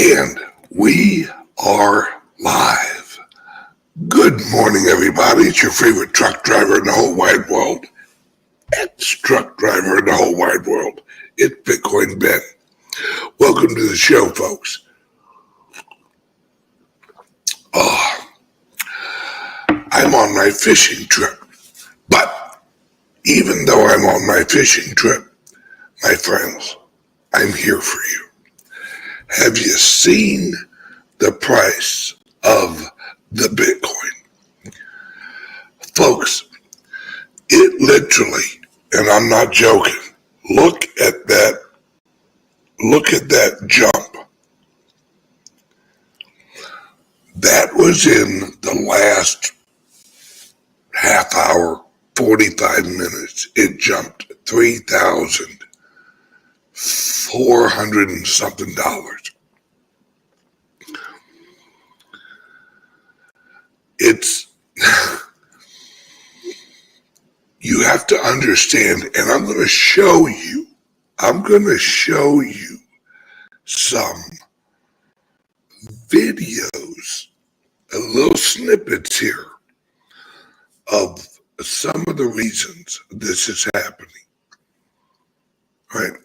And we are live. Good morning, everybody. It's your favorite truck driver in the whole wide world. Ex-truck driver in the whole wide world. It's Bitcoin Ben. Welcome to the show, folks. I'm on my fishing trip. But even though I'm on my fishing trip, my friends, I'm here for you. Have you seen the price of the Bitcoin? Folks, it literally, and I'm not joking, look at that jump. That was in the last half hour, 45 minutes. It jumped $3,400 and something. It's, you have to understand, and I'm going to show you some videos, little snippets here of some of the reasons this is happening. Right?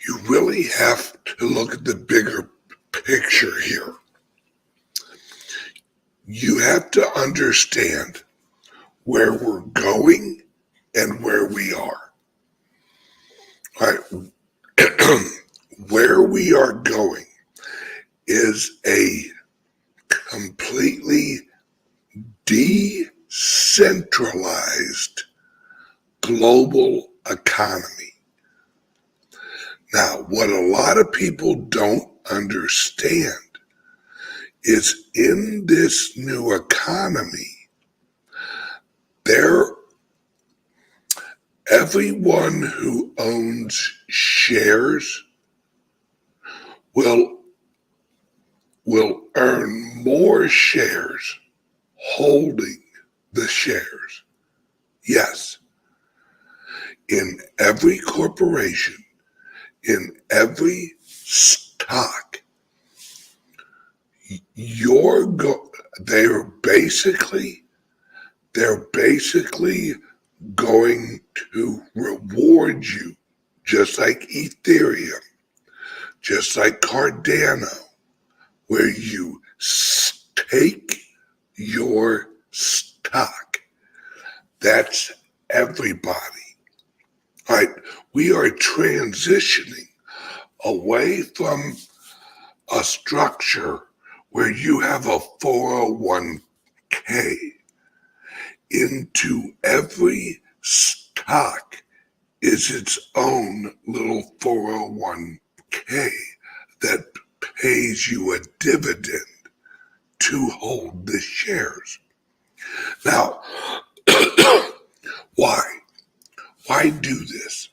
You really have to look at the bigger picture here. You have to understand where we're going and where we are. Right? Where we are going is a completely decentralized global economy. Now, what a lot of people don't understand is in this new economy, everyone who owns shares will earn more shares holding the shares. Yes, in every corporation, in every stock, they're basically going to reward you, just like Ethereum, just like Cardano, where you stake your stock. That's everybody. All right, we are transitioning away from a structure where you have a 401k into every stock is its own little 401k that pays you a dividend to hold the shares. Now, why? Why do this?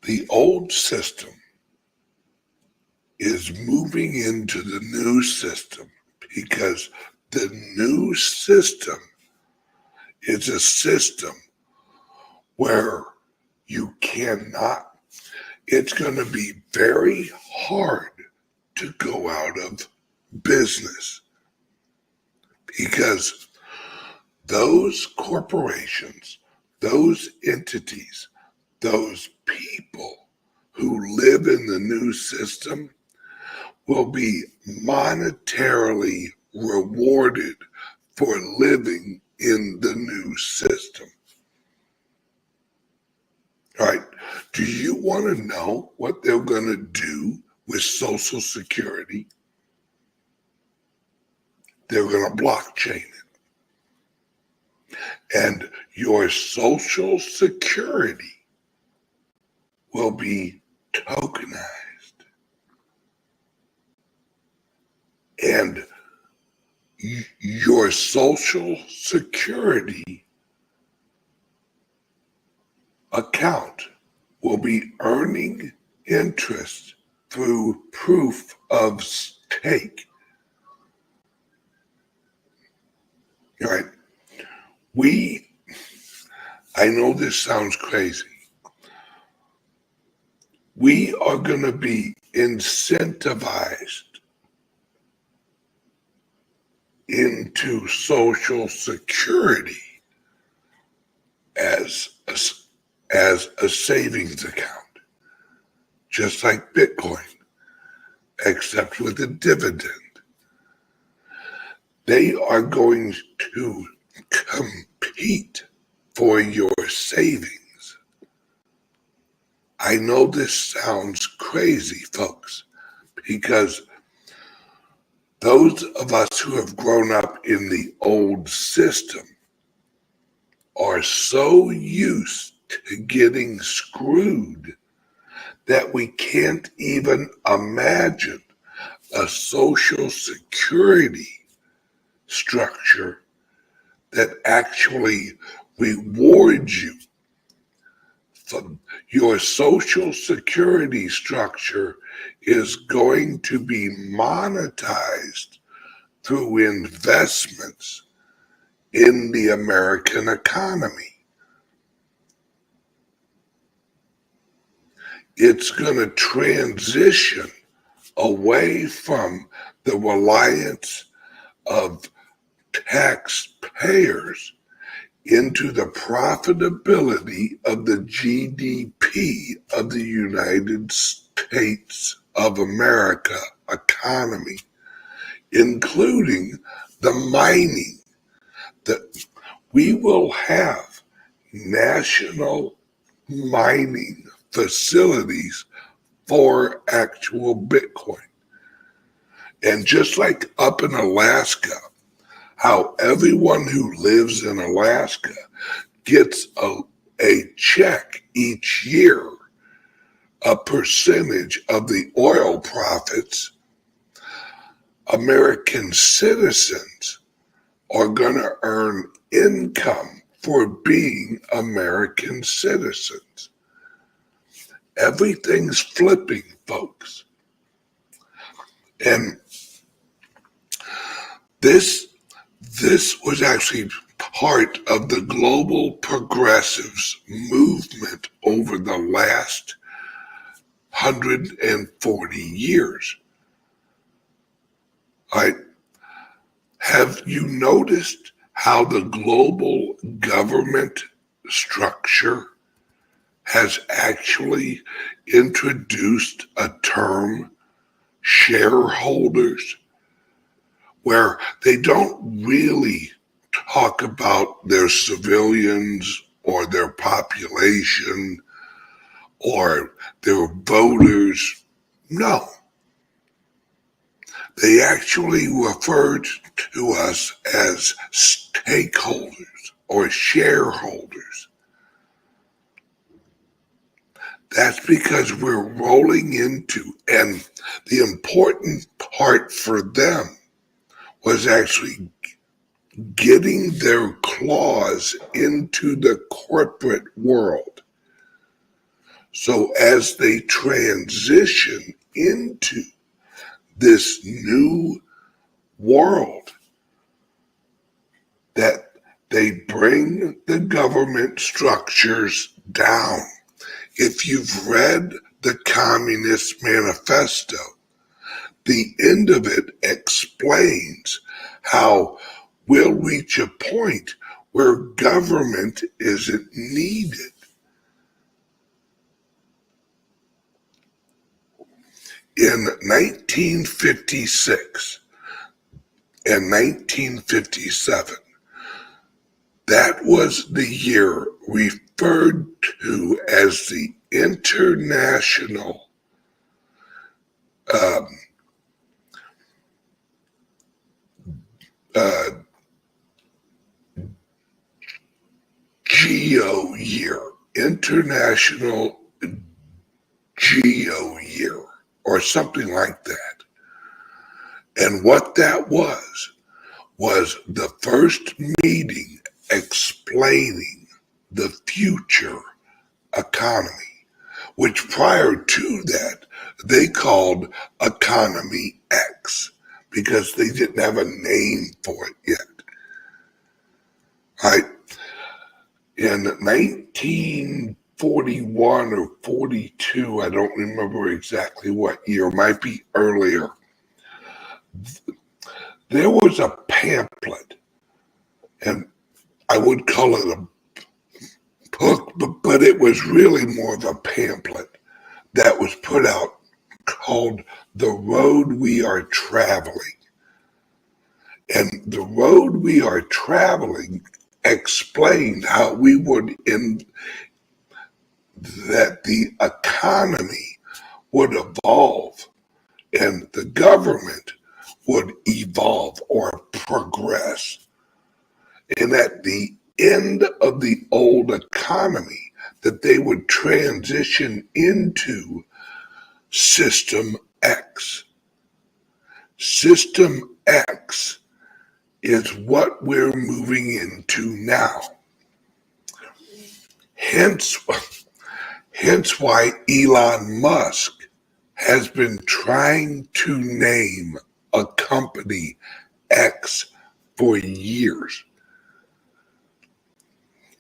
The old system is moving into the new system because the new system is a system where it's going to be very hard to go out of business because those corporations, those entities, those people who live in the new system will be monetarily rewarded for living in the new system. All right. Do you want to know what they're going to do with Social Security? They're going to blockchain it. And your Social Security will be tokenized. And your Social Security account will be earning interest through proof of stake. All right. I know this sounds crazy, we are going to be incentivized into Social Security as a savings account, just like Bitcoin, except with a dividend. They are going to compete for your savings. I know this sounds crazy, folks, because those of us who have grown up in the old system are so used to getting screwed that we can't even imagine a Social Security structure that actually rewards you. Your Social Security structure is going to be monetized through investments in the American economy. It's going to transition away from the reliance of taxpayers into the profitability of the GDP of the United States of America economy, including the mining. That we will have national mining facilities for actual Bitcoin. And just like up in Alaska, how everyone who lives in Alaska gets a check each year, a percentage of the oil profits, American citizens are going to earn income for being American citizens. Everything's flipping, folks. And this was actually part of the global progressives movement over the last 140 years. Have you noticed how the global government structure has actually introduced a term, shareholders, where they don't really talk about their civilians or their population or their voters? No. They actually referred to us as stakeholders or shareholders. That's because we're rolling into, and the important part for them was actually getting their claws into the corporate world. So as they transition into this new world, that they bring the government structures down. If you've read the Communist Manifesto, the end of it explains how we'll reach a point where government isn't needed. In 1956 and 1957, that was the year referred to as the International Geo Year, International Geo Year, or something like that. And what that was the first meeting explaining the future economy, which prior to that, they called Economy X, because they didn't have a name for it yet. Right? In 1957, 41 or 42, I don't remember exactly what year, might be earlier. There was a pamphlet, and I would call it a book, but it was really more of a pamphlet that was put out called The Road We Are Traveling. And The Road We Are Traveling explained how we would that the economy would evolve and the government would evolve or progress. And at the end of the old economy, that they would transition into System X. System X is what we're moving into now. Hence why Elon Musk has been trying to name a company X for years,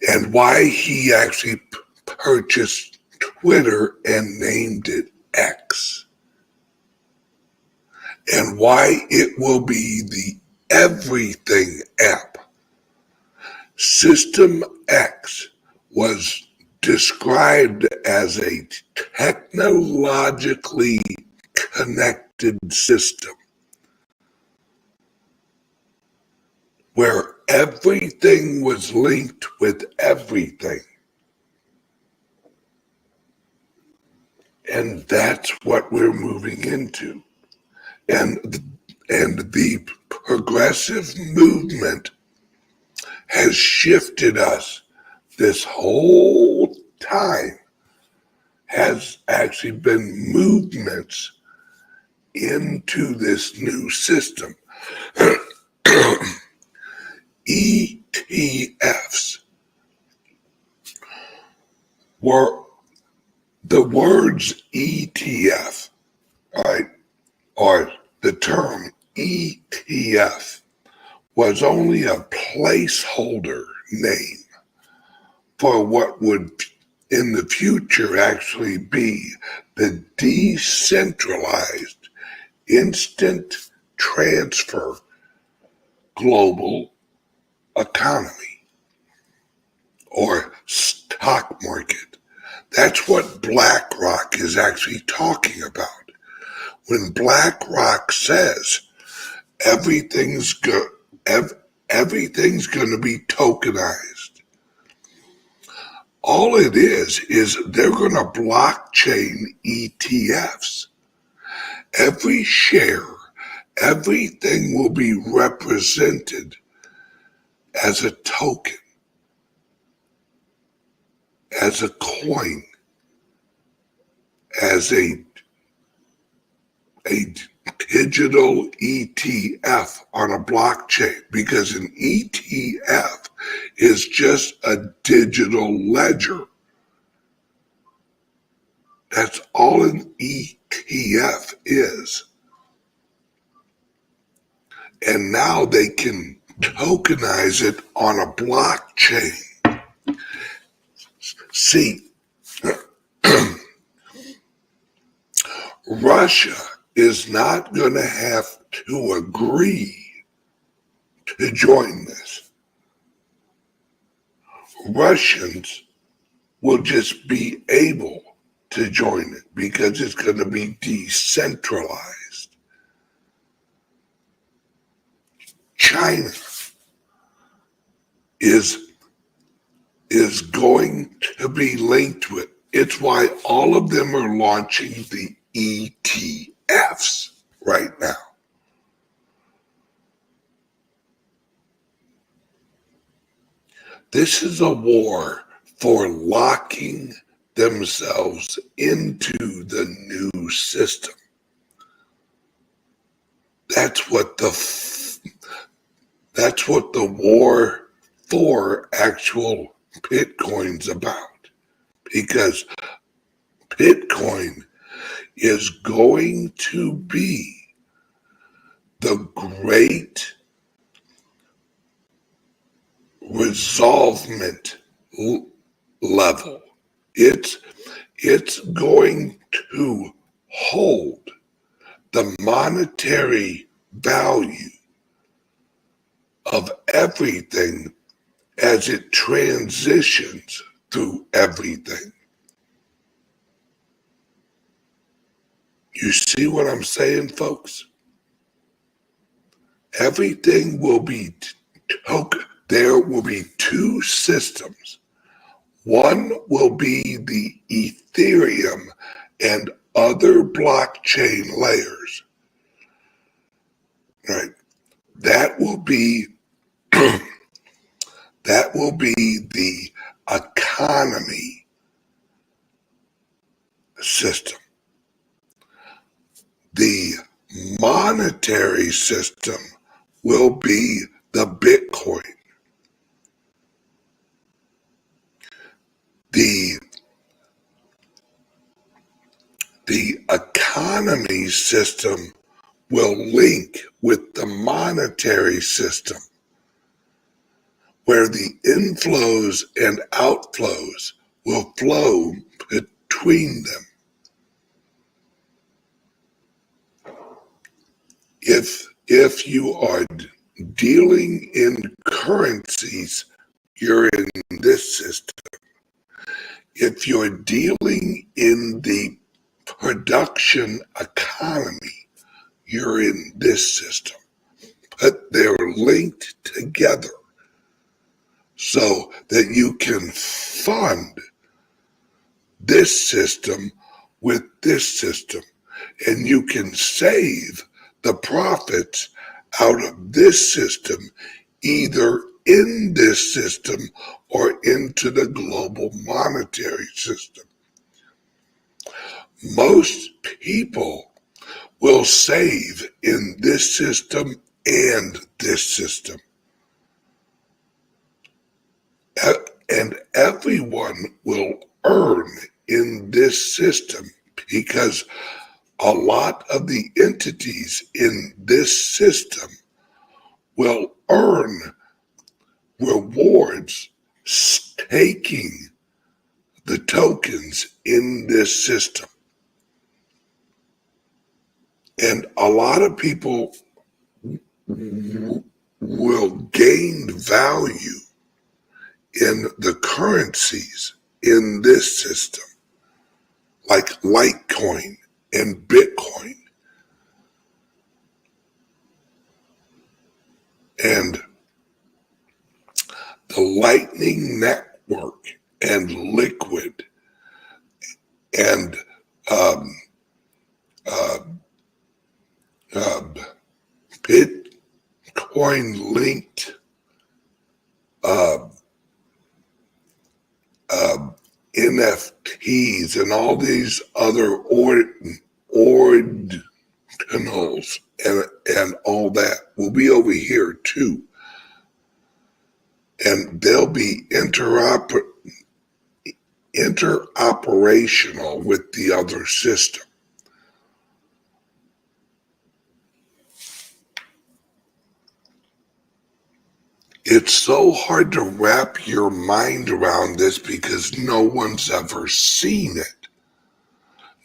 and why he actually purchased Twitter and named it X, and why it will be the everything app. System X was described as a technologically connected system where everything was linked with everything. And that's what we're moving into. And the progressive movement has shifted us this whole time, has actually been movements into this new system. ETFs were the words ETF, right, or the term ETF was only a placeholder name for what would in the future actually be the decentralized instant transfer global economy or stock market. That's what BlackRock is actually talking about. When BlackRock says everything's going to be tokenized, all it is they're going to blockchain ETFs. Every share, everything will be represented as a token, as a coin, as a digital ETF on a blockchain, because an ETF is just a digital ledger. That's all an ETF is. And now they can tokenize it on a blockchain. See, Russia is not going to have to agree to join this. Russians will just be able to join it because it's going to be decentralized. China is going to be linked to it. It's why all of them are launching the ETFs right now. This is a war for locking themselves into the new system. That's what the war for actual Bitcoin's about, because Bitcoin is going to be the great resolvement level It's going to hold the monetary value of everything as it transitions through everything. You see what I'm saying, folks? Everything will be token. There will be two systems. One will be the Ethereum and other blockchain layers, right? That will be the economy system. The monetary system will be the Bitcoin. The economy system will link with the monetary system, where the inflows and outflows will flow between them. If you are dealing in currencies, you're in this system. If you're dealing in the production economy, you're in this system. But they're linked together so that you can fund this system with this system, and you can save the profits out of this system either in this system or into the global monetary system. Most people will save in this system and this system. And everyone will earn in this system because a lot of the entities in this system will earn rewards staking the tokens in this system. And a lot of people will gain value in the currencies in this system, like Litecoin and Bitcoin. And the Lightning Network and Liquid and Bitcoin linked NFTs and all these other ordinals and all that will be over here too. And they'll be interoperational with the other system. It's so hard to wrap your mind around this because no one's ever seen it.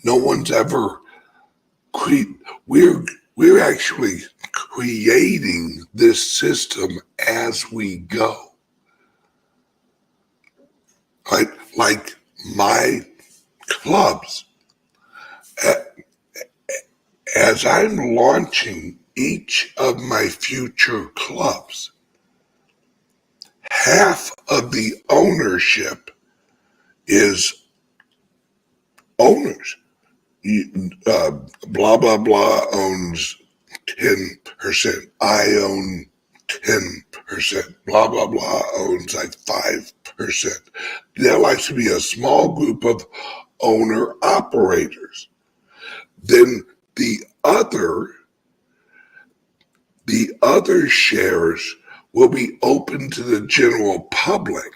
No one's ever we're actually creating this system as we go. Right? Like my clubs. As I'm launching each of my future clubs, half of the ownership is owners. Blah, blah, blah owns 10%. I own 10%. Blah, blah, blah owns like 5%. There likes to be a small group of owner operators. Then the other shares will be open to the general public,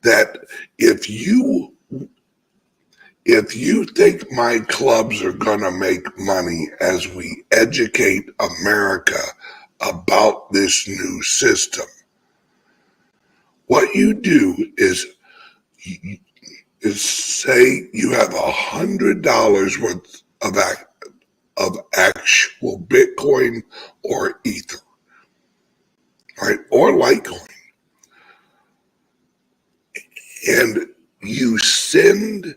that if you think my clubs are going to make money as we educate America about this new system, what you do is is, say you have $100 worth of actual Bitcoin or Ether, right, or Litecoin, and you send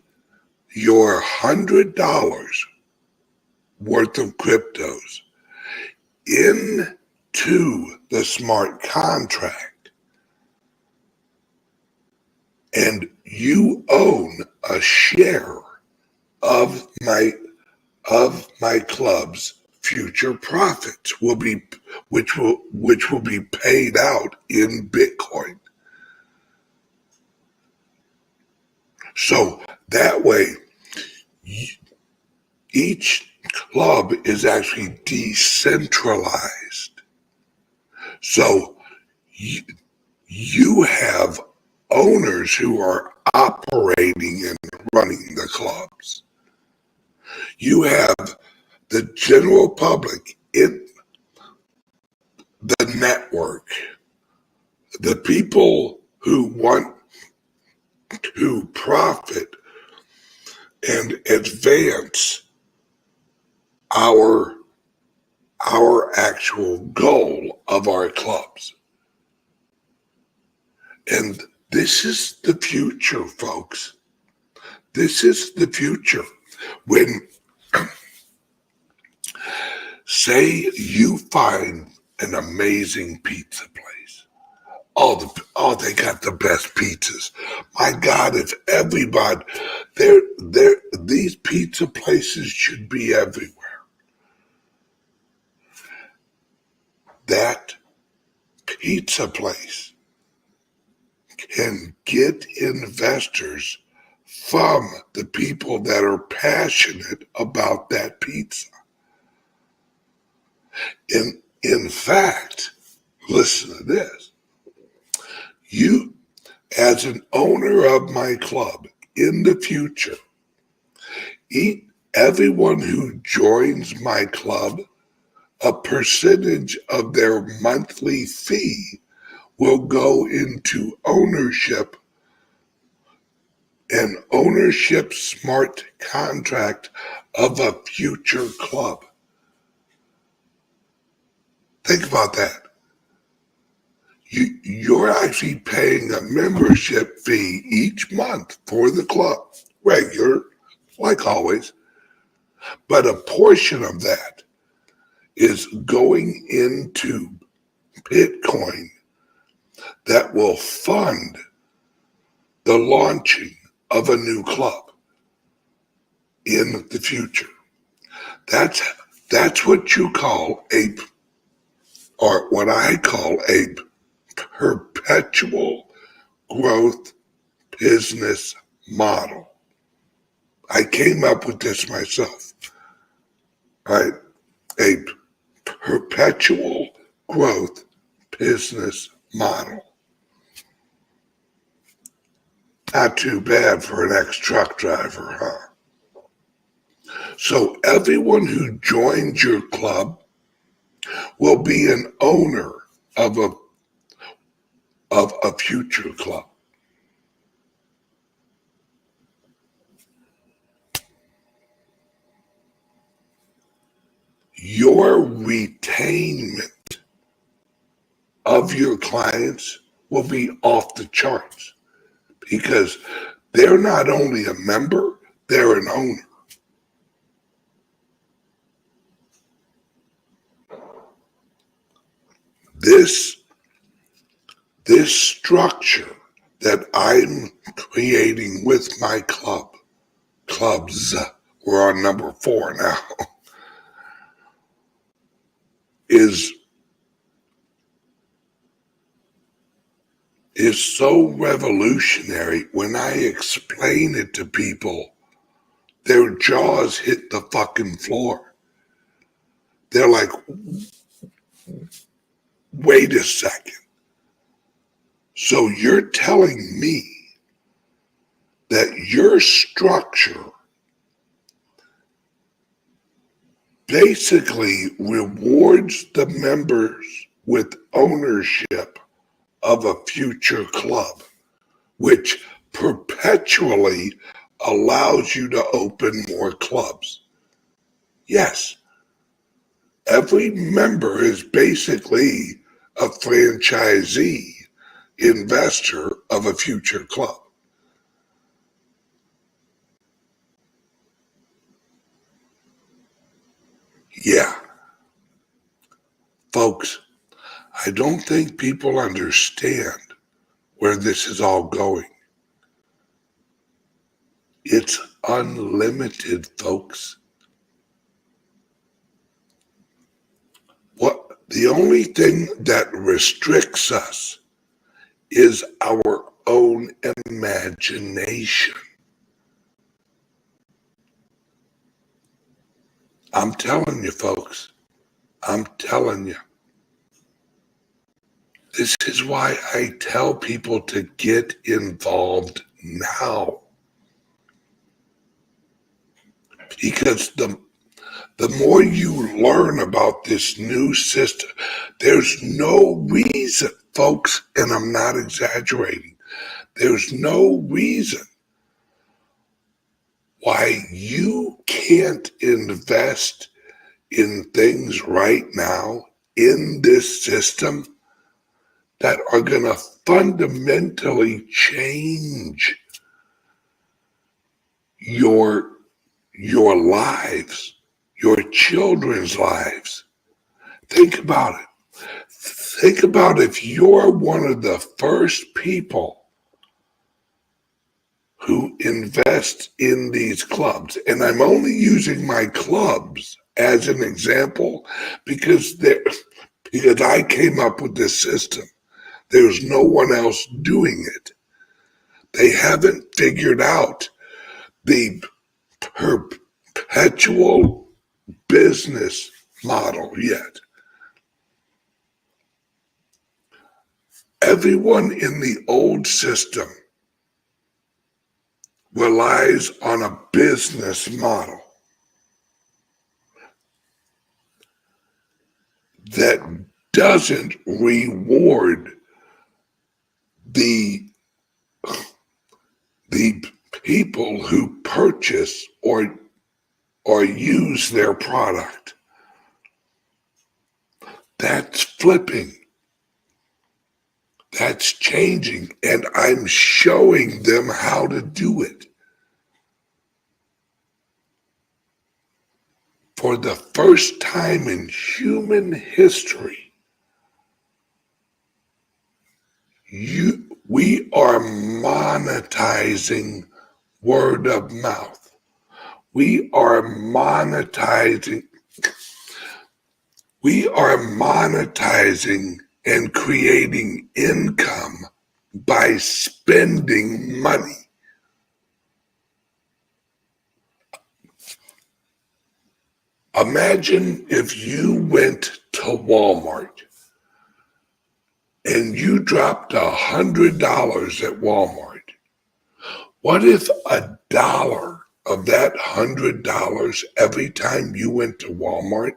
your $100 worth of cryptos into the smart contract, and you own a share of my club's future profits which will be paid out in Bitcoin. So that way, each club is actually decentralized. So you have owners who are operating and running the clubs. You have the general public in the network, the people who want to profit and advance our actual goal of our clubs. And this is the future, folks. This is the future. When, say you find an amazing pizza place. Oh, they got the best pizzas. My God, if everybody, these pizza places should be everywhere. That pizza place can get investors from the people that are passionate about that pizza. In fact, listen to this. You, as an owner of my club in the future, everyone who joins my club, a percentage of their monthly fee will go into ownership, an ownership smart contract of a future club. Think about that. You're actually paying a membership fee each month for the club, regular, like always, but a portion of that is going into Bitcoin that will fund the launching of a new club in the future. That's what you call or what I call a perpetual growth business model. I came up with this myself, right? A perpetual growth business model. Not too bad for an ex-truck driver, huh? So everyone who joins your club will be an owner of a future club. Your retainment of your clients will be off the charts because they're not only a member, they're an owner. This structure that I'm creating with my clubs, we're on number 4 now, is so revolutionary. When I explain it to people, their jaws hit the fucking floor. They're like, wait a second. So you're telling me that your structure basically rewards the members with ownership of a future club, which, perpetually allows you to open more clubs. Yes, every member is basically a franchisee investor of a future club. Yeah, folks, I don't think people understand where this is all going. It's unlimited, folks. The only thing that restricts us is our own imagination. I'm telling you, folks, I'm telling you. This is why I tell people to get involved now. Because the more you learn about this new system, there's no reason, folks, and I'm not exaggerating, there's no reason why you can't invest in things right now in this system that are going to fundamentally change your lives, your children's lives. Think about it. Think about if you're one of the first people who invest in these clubs, and I'm only using my clubs as an example because I came up with this system. There's no one else doing it. They haven't figured out the perpetual business model yet. Everyone in the old system relies on a business model that doesn't reward the people who purchase or use their product. That's flipping. That's changing, and I'm showing them how to do it. For the first time in human history, we are monetizing word of mouth. We are monetizing and creating income by spending money. Imagine if you went to Walmart and you dropped $100 at Walmart. What if $1 of that $100 every time you went to Walmart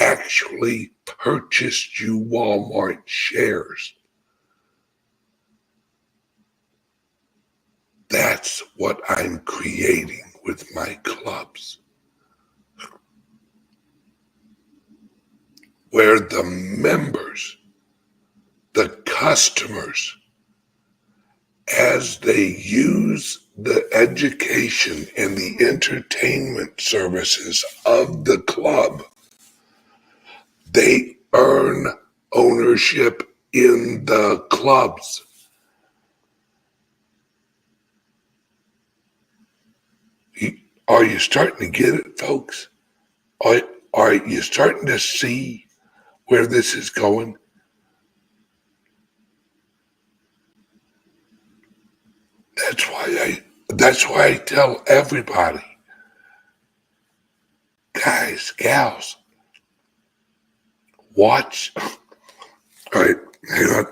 actually purchased you Walmart shares? That's what I'm creating with my clubs. Where the members, the customers, as they use the education and the entertainment services of the club, they earn ownership in the clubs. Are you starting to get it, folks? Are you starting to see where this is going? That's why I tell everybody, guys, gals, watch. All right, hang on.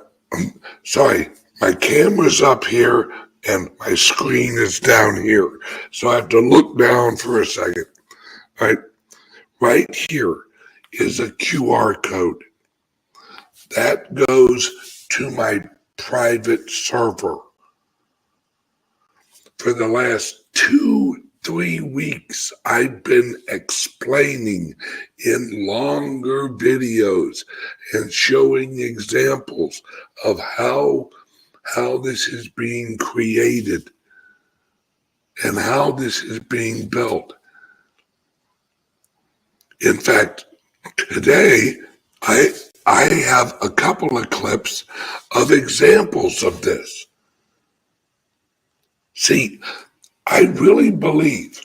Sorry, my camera's up here and my screen is down here. So I have to look down for a second. All right, right here is a QR code. That goes to my private server. For the last 2-3 weeks, I've been explaining in longer videos and showing examples of how this is being created and how this is being built. In fact, today I have a couple of clips of examples of this. See, I really believe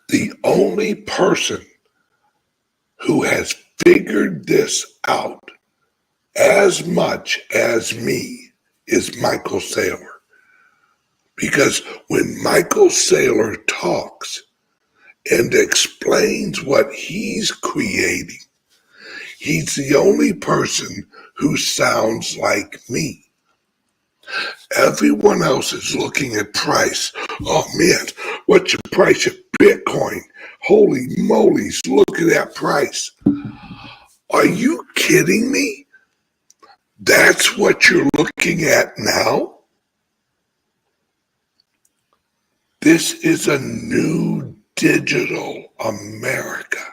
the only person who has figured this out as much as me is Michael Saylor. Because when Michael Saylor talks and explains what he's creating, he's the only person who sounds like me. Everyone else is looking at price. Oh man, what's your price of Bitcoin? Holy moly's, look at that price. Are you kidding me? That's what you're looking at now? This is a new digital America.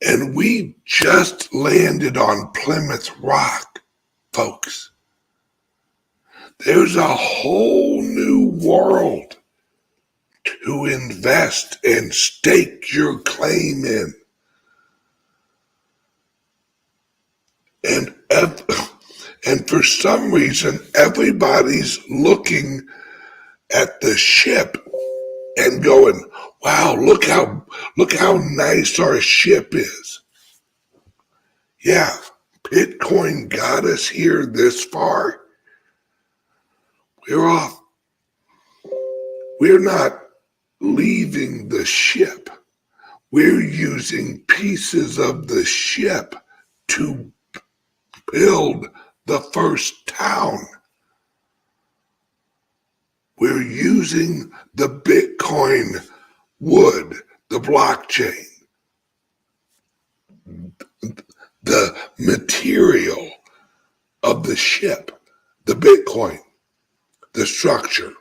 And we just landed on Plymouth Rock, folks. There's a whole new world to invest and stake your claim in. And for some reason, everybody's looking at the ship and going, wow, look how nice our ship is. Yeah, Bitcoin got us here this far. We're off. We're not leaving the ship. We're using pieces of the ship to build the first town. We're using the Bitcoin wood, the blockchain, the material of the ship, the Bitcoin, the structure,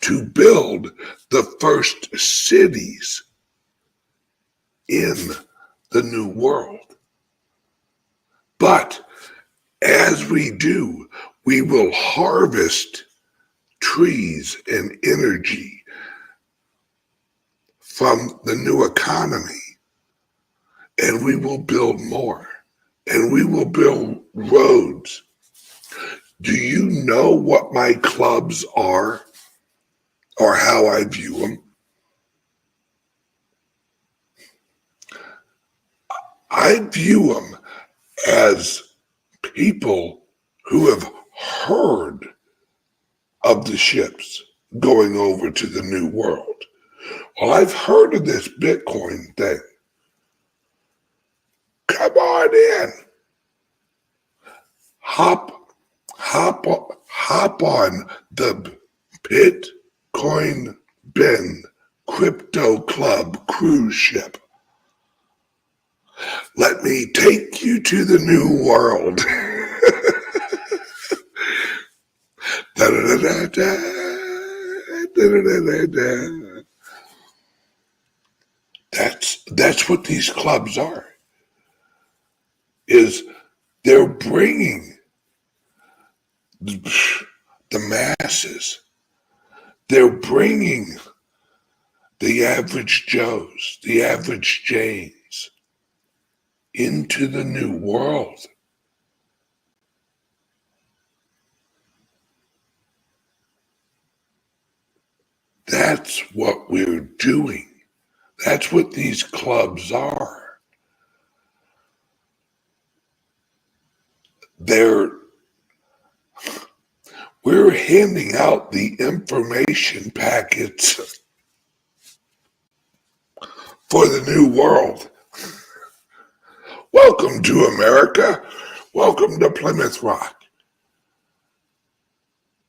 to build the first cities in the new world. But as we do, we will harvest trees and energy from the new economy, and we will build more, and we will build roads. Do you know what my clubs are or how I view them? I view them as people who have heard of the ships going over to the new world. Well, I've heard of this Bitcoin thing. Come on in. Hop on the Bitcoin Ben Crypto Club cruise ship. Let me take you to the new world. Da, da, da, da, da, da, da, da. That's what these clubs are. Is they're bringing the masses. They're bringing the average Joes, the average Janes into the new world. That's what we're doing. That's what these clubs are. We're handing out the information packets for the new world. Welcome to America. Welcome to Plymouth Rock.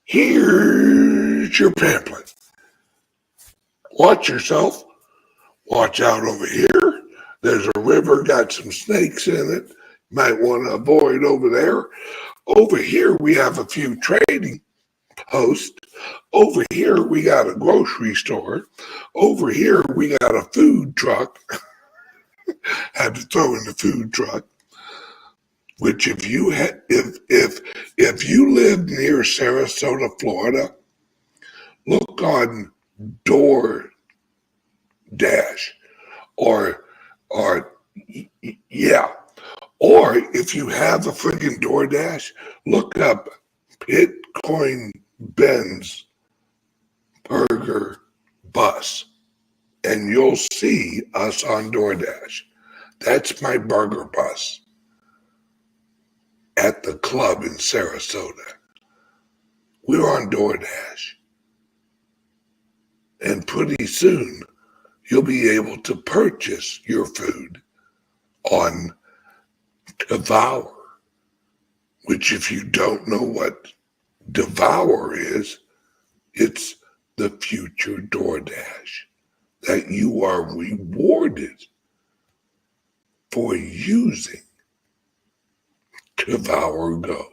Here's your pamphlet. Watch yourself. Watch out over here. There's a river, got some snakes in it. Might want to avoid over there. Over here, we have a few trading host. Over here, we got a grocery store. Over here, we got a food truck. Had to throw in the food truck. Which, if you if you live near Sarasota, Florida, look on DoorDash or yeah. Or if you have a friggin' DoorDash, look up Bitcoin Ben's Burger Bus, and you'll see us on DoorDash. That's my burger bus at the club in Sarasota. We're on DoorDash. And pretty soon, you'll be able to purchase your food on Devour, which, if you don't know what Devour is, it's the future DoorDash that you are rewarded for using DevourGo.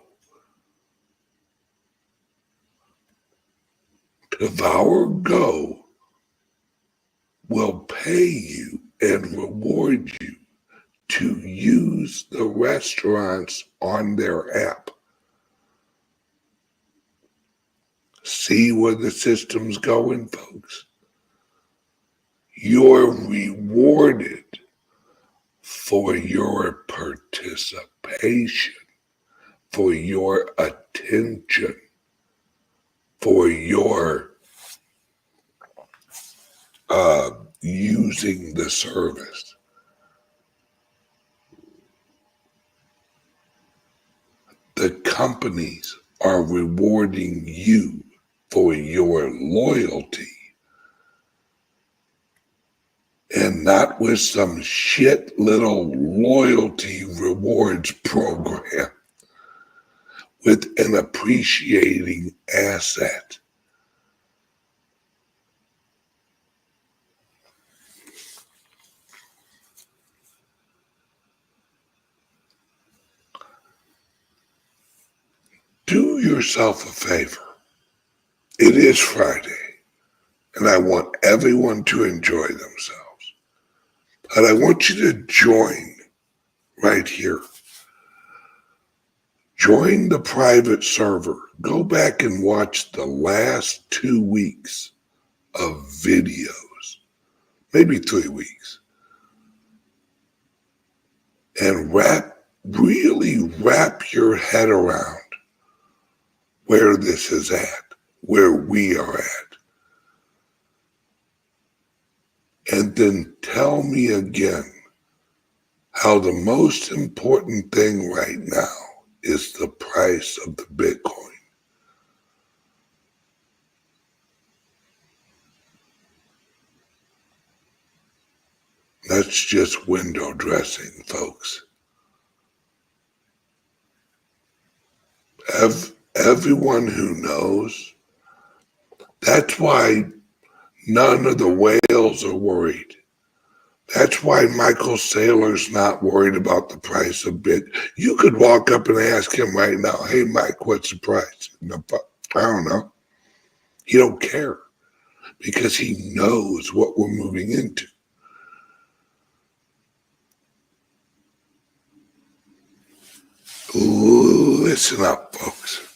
DevourGo will pay you and reward you to use the restaurants on their app. See where the system's going, folks? You're rewarded for your participation, for your attention, for your using the service. The companies are rewarding you for your loyalty, and not with some shit little loyalty rewards program with an appreciating asset. Do yourself a favor. It is Friday, and I want everyone to enjoy themselves. But I want you to join right here. Join the private server. Go back and watch the last 2 weeks of videos, maybe 3 weeks, and really wrap your head around where this is at, where we are at. And then tell me again how the most important thing right now is the price of the Bitcoin. That's just window dressing, folks. Everyone who knows, that's why none of the whales are worried. That's why Michael Saylor's not worried about the price of Bit. You could walk up and ask him right now, hey, Mike, what's the price? I don't know. He don't care because he knows what we're moving into. Listen up, folks.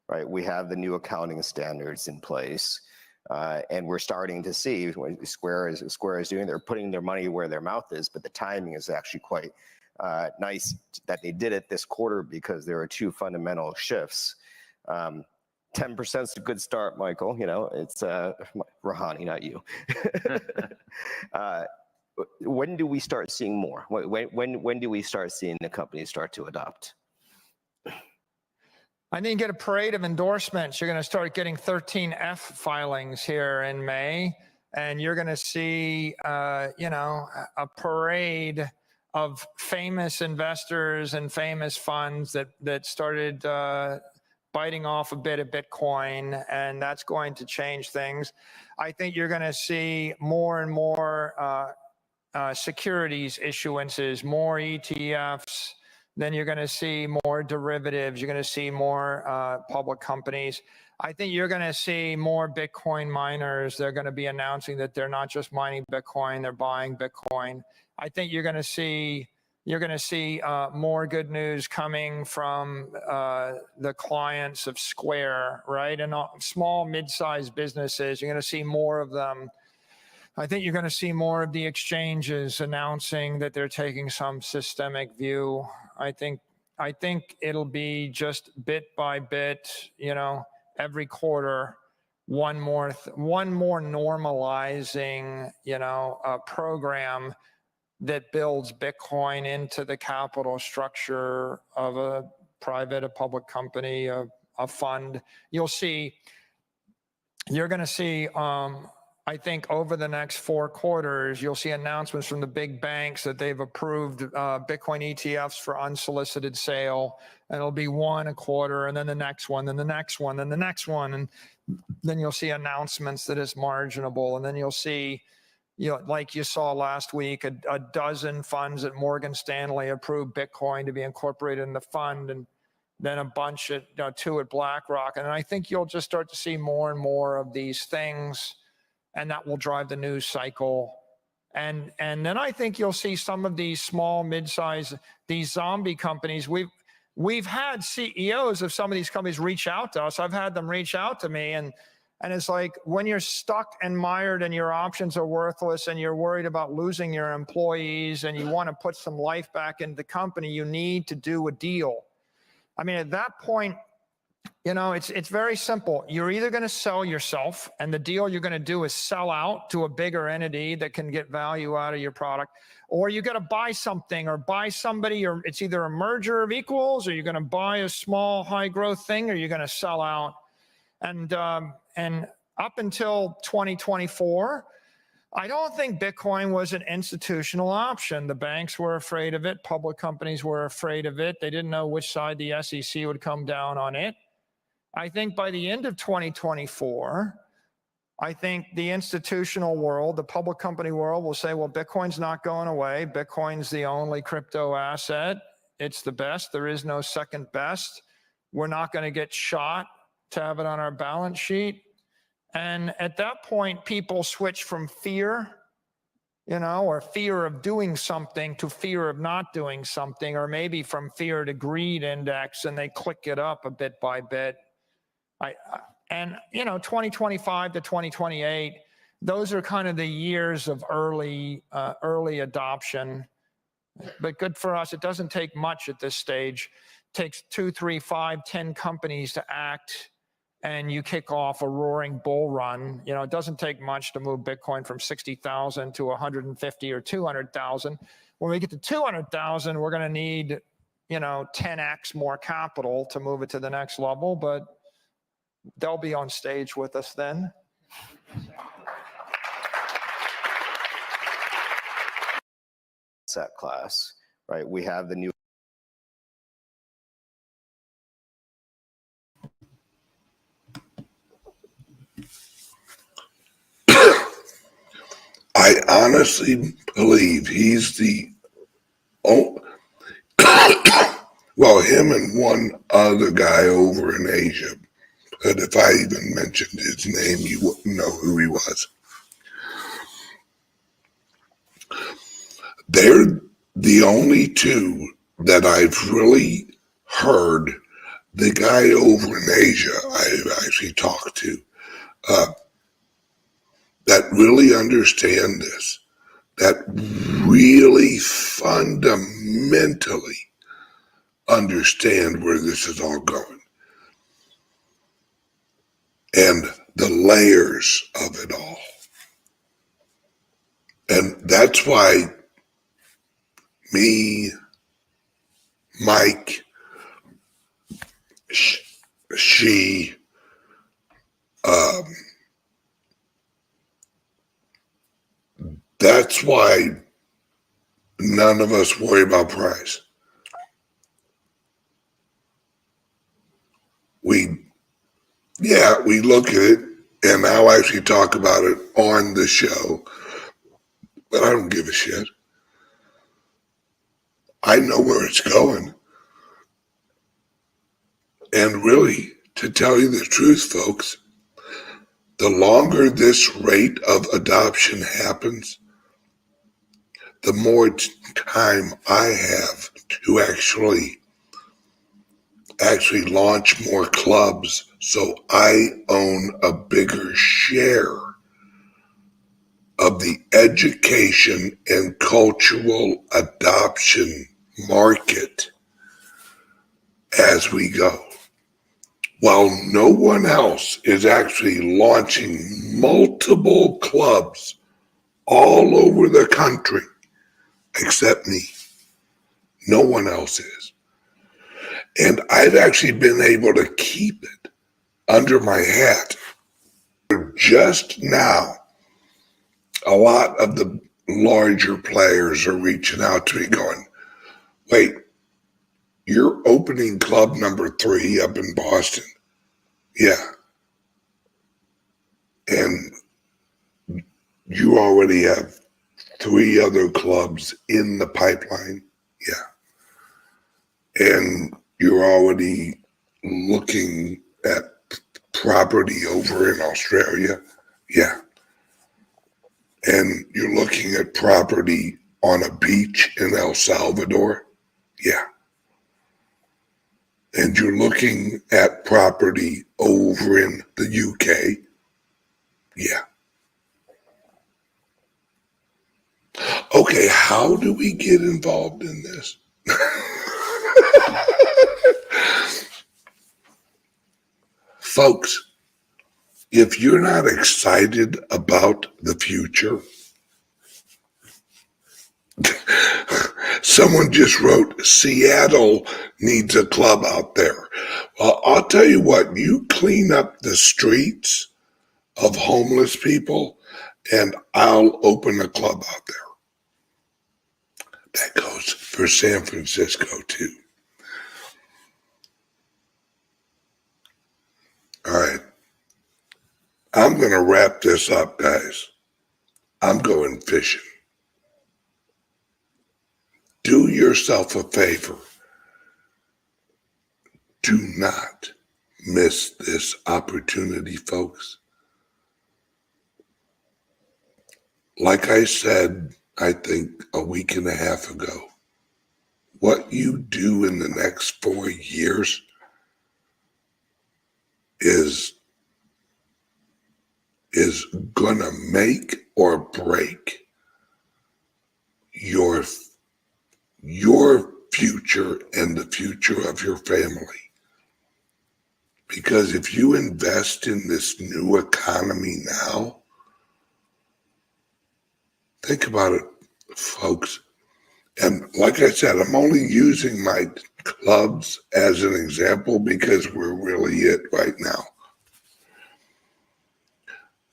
Right, we have the new accounting standards in place, and we're starting to see what Square is doing. They're putting their money where their mouth is, but the timing is actually quite nice that they did it this quarter because there are two fundamental shifts. 10% is a good start, Michael. You know, it's Rahani, not you. When do we start seeing more? When do we start seeing the companies start to adopt? I think you get a parade of endorsements. You're going to start getting 13F filings here in May, and you're going to see, you know, a parade of famous investors and famous funds that started biting off a bit of Bitcoin, and that's going to change things. I think you're going to see more and more securities issuances, more ETFs. Then you're going to see more derivatives. You're going to see more public companies. I think you're going to see more Bitcoin miners. They're going to be announcing that they're not just mining Bitcoin, they're buying Bitcoin. I think you're going to see more good news coming from the clients of Square, right? And small, mid-sized businesses. You're going to see more of them. I think you're going to see more of the exchanges announcing that they're taking some systemic view. I think it'll be just bit by bit, you know, every quarter, one more normalizing, you know, program that builds Bitcoin into the capital structure of a private, a public company, a fund. You're going to see, I think over the next 4 quarters, you'll see announcements from the big banks that they've approved Bitcoin ETFs for unsolicited sale. And it'll be one a quarter, and then the next one, then the next one, then the next one. And then you'll see announcements that it's marginable. And then you'll see, you know, like you saw last week, a dozen funds at Morgan Stanley approved Bitcoin to be incorporated in the fund, and then a bunch at 2 at BlackRock. And I think you'll just start to see more and more of these things, and that will drive the news cycle. And then I think you'll see some of these small, mid-size, these zombie companies. We've had CEOs of some of these companies reach out to us. I've had them reach out to me, and it's like, when you're stuck and mired and your options are worthless and you're worried about losing your employees and you want to put some life back into the company, you need to do a deal. I mean, at that point, you know, it's very simple. You're either going to sell yourself, and the deal you're going to do is sell out to a bigger entity that can get value out of your product, or you got to buy something or buy somebody, or it's either a merger of equals, or you're going to buy a small high growth thing, or you're going to sell out. And up until 2024, I don't think Bitcoin was an institutional option. The banks were afraid of it. Public companies were afraid of it. They didn't know which side the SEC would come down on it. I think by the end of 2024, I think the institutional world, the public company world, will say, well, Bitcoin's not going away. Bitcoin's the only crypto asset. It's the best. There is no second best. We're not going to get shot to have it on our balance sheet. And at that point, people switch from fear, you know, or fear of doing something to fear of not doing something, or maybe from fear to greed index, and they click it up a bit by bit. And, you know, 2025 to 2028, those are kind of the years of early adoption. But good for us. It doesn't take much at this stage. It takes 2, 3, 5, 10 companies to act, and you kick off a roaring bull run. You know, it doesn't take much to move Bitcoin from 60,000 to 150 or 200,000. When we get to 200,000, we're going to need, you know, 10x more capital to move it to the next level, but they'll be on stage with us then. Asset class, right? We have the new. I honestly believe he's the well, him and one other guy over in Asia. But if I even mentioned his name, you wouldn't know who he was. They're the only two that I've really heard. The guy over in Asia I've actually talked to that really understand this, that really fundamentally understand where this is all going and the layers of it all. And that's why me, Mike, she that's why none of us worry about price. We look at it, and I'll actually talk about it on the show, but I don't give a shit. I know where it's going. And really, to tell you the truth, folks, the longer this rate of adoption happens, the more time I have to actually launch more clubs, so I own a bigger share of the education and cultural adoption market as we go. While no one else is actually launching multiple clubs all over the country except me. No one else is. And I've actually been able to keep it under my hat. Just now, a lot of the larger players are reaching out to me going, wait, you're opening club number 3 up in Boston. Yeah. And you already have 3 other clubs in the pipeline. Yeah. And you're already looking at property over in Australia. Yeah. And you're looking at property on a beach in El Salvador. Yeah. And you're looking at property over in the UK. Yeah. Okay, how do we get involved in this? Folks, if you're not excited about the future, someone just wrote, Seattle needs a club out there. Well, I'll tell you what, you clean up the streets of homeless people and I'll open a club out there. That goes for San Francisco too. All right. I'm going to wrap this up, guys. I'm going fishing. Do yourself a favor. Do not miss this opportunity, folks. Like I said, I think a week and a half ago, what you do in the next 4 years is gonna make or break your future and the future of your family. Because if you invest in this new economy now, think about it, folks. And like I said, I'm only using my clubs as an example because we're really it right now.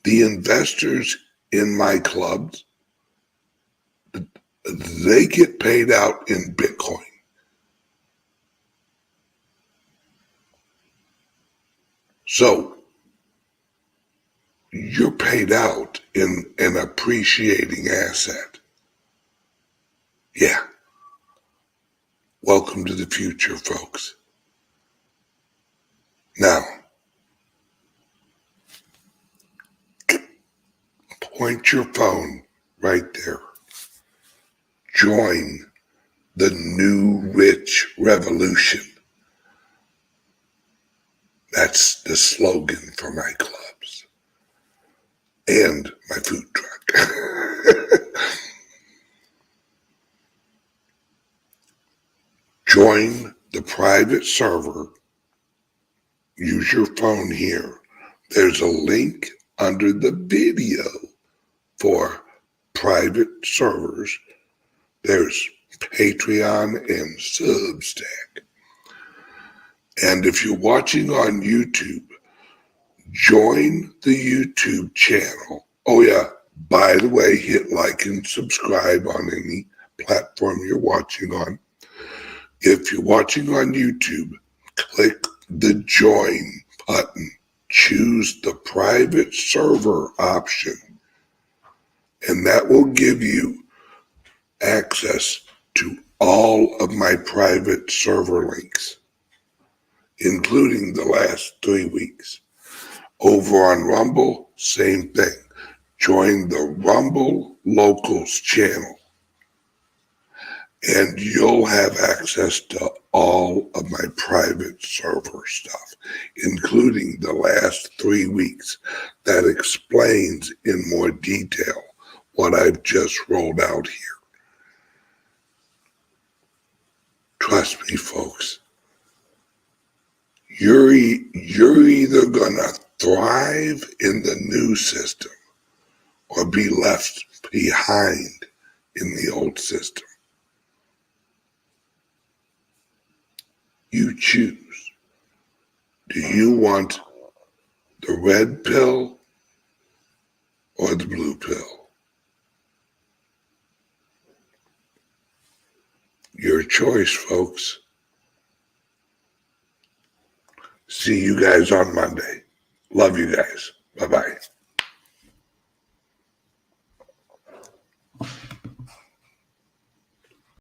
The investors in my clubs, they get paid out in Bitcoin. So you're paid out in an appreciating asset. Yeah. Welcome to the future, folks. Now, point your phone right there. Join the new rich revolution. That's the slogan for my clubs and my food truck. Join the private server. Use your phone here. There's a link under the video for private servers. There's Patreon and SUBSTACK. And if you're watching on YouTube, join the YouTube channel. Oh yeah, by the way, hit like and subscribe on any platform you're watching on. If you're watching on YouTube, click the join button. Choose the private server option, and that will give you access to all of my private server links, including the last 3 weeks. Over on Rumble, same thing. Join the Rumble Locals channel, and you'll have access to all of my private server stuff, including the last 3 weeks that explains in more detail what I've just rolled out here. Trust me, folks, you're either gonna thrive in the new system or be left behind in the old system. You choose. Do you want the red pill or the blue pill? Your choice, folks. See you guys on Monday. Love you guys. Bye-bye.